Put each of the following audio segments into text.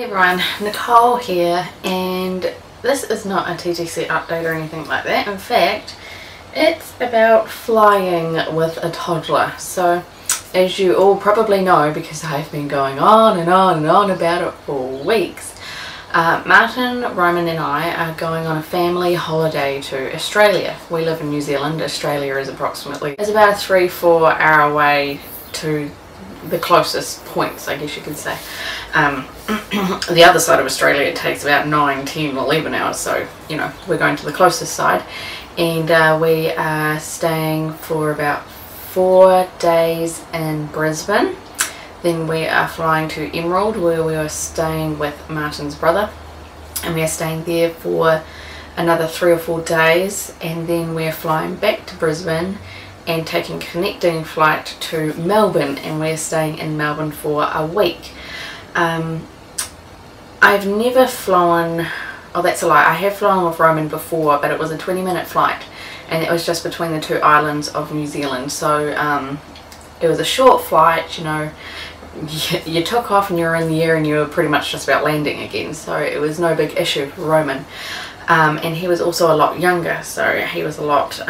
everyone, Nicole here, and this is not a TGC update or anything like that. In fact, it's about flying with a toddler. So as you all probably know, because I've been going on and on and on about it for weeks, Martin, Roman and I are going on a family holiday to Australia. We live in New Zealand. Australia is about a 3-4 hour way to the closest points, I guess you could say. The other side of Australia it takes about 9, 10, 11 hours, so you know we're going to the closest side, and we are staying for about 4 days in Brisbane. Then we are flying to Emerald, where we are staying with Martin's brother, and we are staying there for another 3 or 4 days, and then we're flying back to Brisbane and taking a connecting flight to Melbourne, and we're staying in Melbourne for a week. I've never flown, oh that's a lie, I have flown with Roman before, but it was a 20-minute flight, and it was just between the 2 islands of New Zealand. So it was a short flight, you know, you took off and you were in the air and you were pretty much just about landing again, so it was no big issue for Roman. And he was also a lot younger, so he was a lot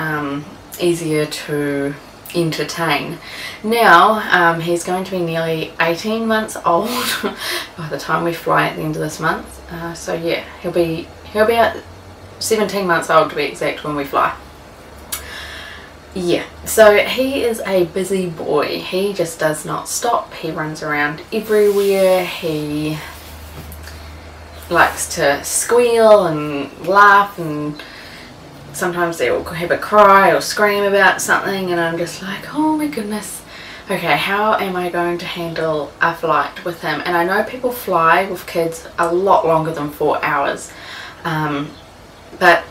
easier to entertain. Now he's going to be nearly 18 months old by the time we fly at the end of this month. So yeah, he'll be at 17 months old to be exact when we fly. Yeah, so he is a busy boy. He just does not stop. He runs around everywhere. He likes to squeal and laugh, and sometimes they will have a cry or scream about something, and I'm just like, oh my goodness, okay, how am I going to handle a flight with him? And I know people fly with kids a lot longer than 4 hours, but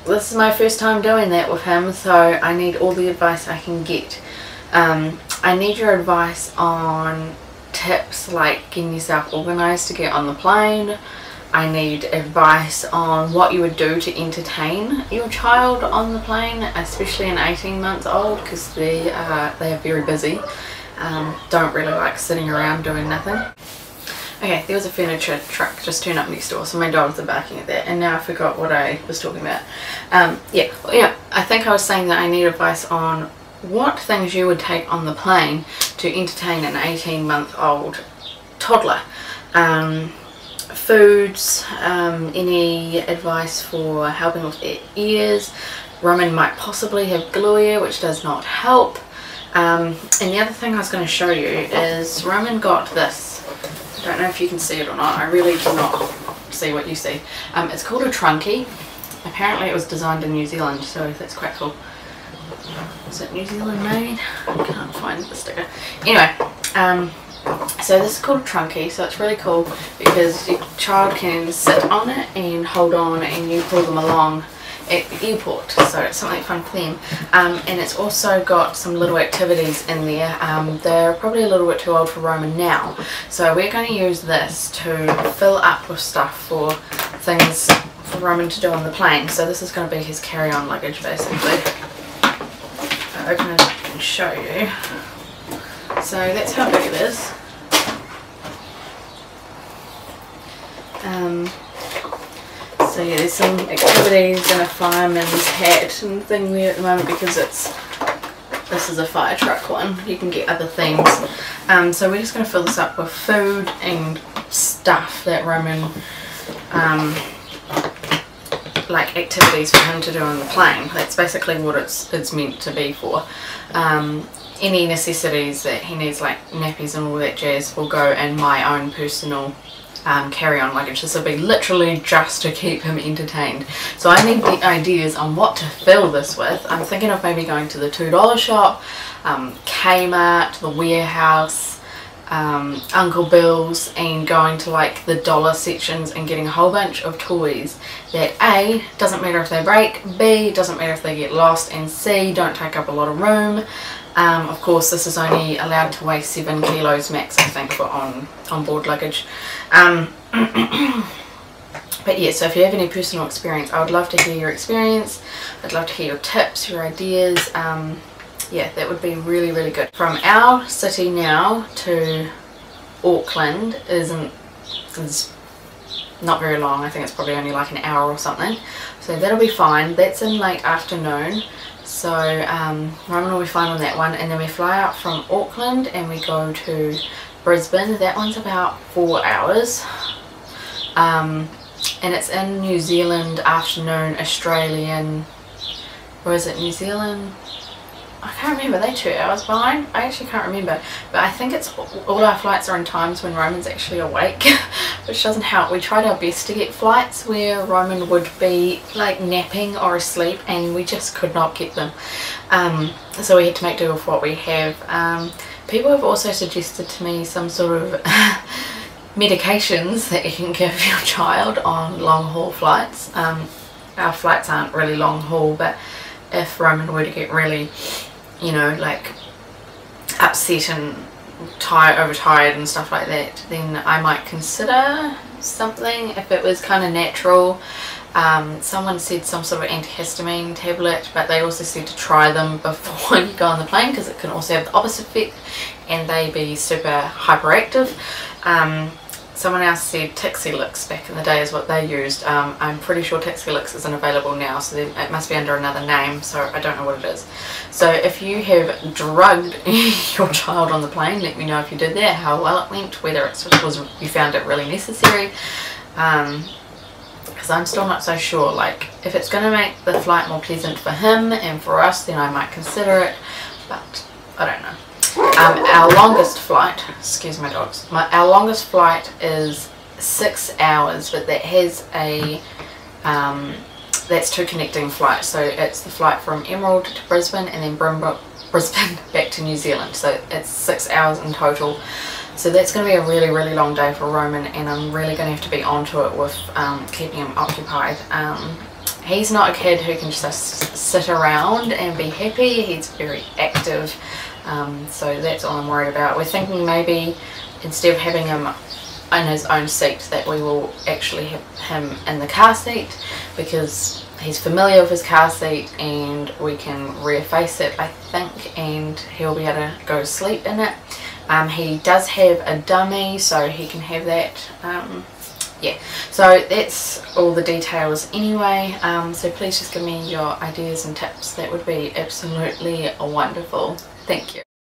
this is my first time doing that with him, so I need all the advice I can get. I need your advice on tips like getting yourself organised to get on the plane. I need advice on what you would do to entertain your child on the plane, especially an 18 months old, because they are very busy. Don't really like sitting around doing nothing. Okay, there was a furniture truck just turned up next door, so my dogs are barking at that, and now I forgot what I was talking about. Yeah, I think I was saying that I need advice on what things you would take on the plane to entertain an 18-month-old toddler. Foods, any advice for helping with their ears. Roman might possibly have glue ear, which does not help. And the other thing I was going to show you is Roman got this. I don't know if you can see it or not. I really cannot see what you see. It's called a trunkie. Apparently it was designed in New Zealand, so that's quite cool. Is it New Zealand made? I can't find the sticker. Anyway, so this is called a trunkie, so it's really cool because your child can sit on it and hold on, and you pull them along at the airport, so it's something fun for them. And it's also got some little activities in there. They're probably a little bit too old for Roman now, so we're going to use this to fill up with stuff for things for Roman to do on the plane. So this is going to be his carry-on luggage basically. I'll open it up and show you. So that's how big it is. So yeah, there's some activities and a fireman's hat and thing there at the moment because this is a fire truck one. You can get other things. So we're just going to fill this up with food and stuff that Roman, like activities for him to do on the plane. That's basically what it's meant to be for. Any necessities that he needs, like nappies and all that jazz, will go in my own personal carry-on luggage. This will be literally just to keep him entertained. So I need the ideas on what to fill this with. I'm thinking of maybe going to the $2 shop, Kmart, the warehouse, Uncle Bill's, and going to like the dollar sections and getting a whole bunch of toys that A, doesn't matter if they break, B, doesn't matter if they get lost, and C, don't take up a lot of room. Of course this is only allowed to weigh 7 kilos max, I think, for on board luggage. But yeah, so if you have any personal experience, I would love to hear your experience. I'd love to hear your tips, your ideas. Yeah, that would be really, really good. From our city now to Auckland is not very long. I think it's probably only like an hour or something, so that'll be fine. That's in late afternoon, so Roman will be fine on that one. And then we fly out from Auckland and we go to Brisbane. That one's about 4 hours, and it's in New Zealand afternoon, Australian, or is it New Zealand? I can't remember. Are they 2 hours behind? I actually can't remember, but I think it's all our flights are in times when Roman's actually awake, which doesn't help. We tried our best to get flights where Roman would be like napping or asleep, and we just could not get them, so we had to make do with what we have. People have also suggested to me some sort of medications that you can give your child on long haul flights. Our flights aren't really long haul, but if Roman were to get really, you know, like upset and overtired and stuff like that, then I might consider something if it was kind of natural. Someone said some sort of antihistamine tablet, but they also said to try them before you go on the plane, because it can also have the opposite effect and they be super hyperactive. Someone else said Tixilix back in the day is what they used. I'm pretty sure Tixilix isn't available now, so then it must be under another name, so I don't know what it is. So if you have drugged your child on the plane, let me know if you did that, how well it went, whether you found it really necessary, because I'm still not so sure. Like, if it's going to make the flight more pleasant for him and for us, then I might consider it, but I don't know. Our longest flight, excuse my dogs, our longest flight is 6 hours, but that has a, that's 2 connecting flights. So it's the flight from Emerald to Brisbane and then Brisbane back to New Zealand. So it's 6 hours in total. So that's going to be a really, really long day for Roman, and I'm really going to have to be onto it with keeping him occupied. He's not a kid who can just sit around and be happy. He's very active. So that's all I'm worried about. We're thinking maybe instead of having him in his own seat, that we will actually have him in the car seat, because he's familiar with his car seat and we can rear face it, I think, and he'll be able to go to sleep in it. He does have a dummy, so he can have that. Yeah, so that's all the details anyway. So please just give me your ideas and tips. That would be absolutely wonderful. Thank you.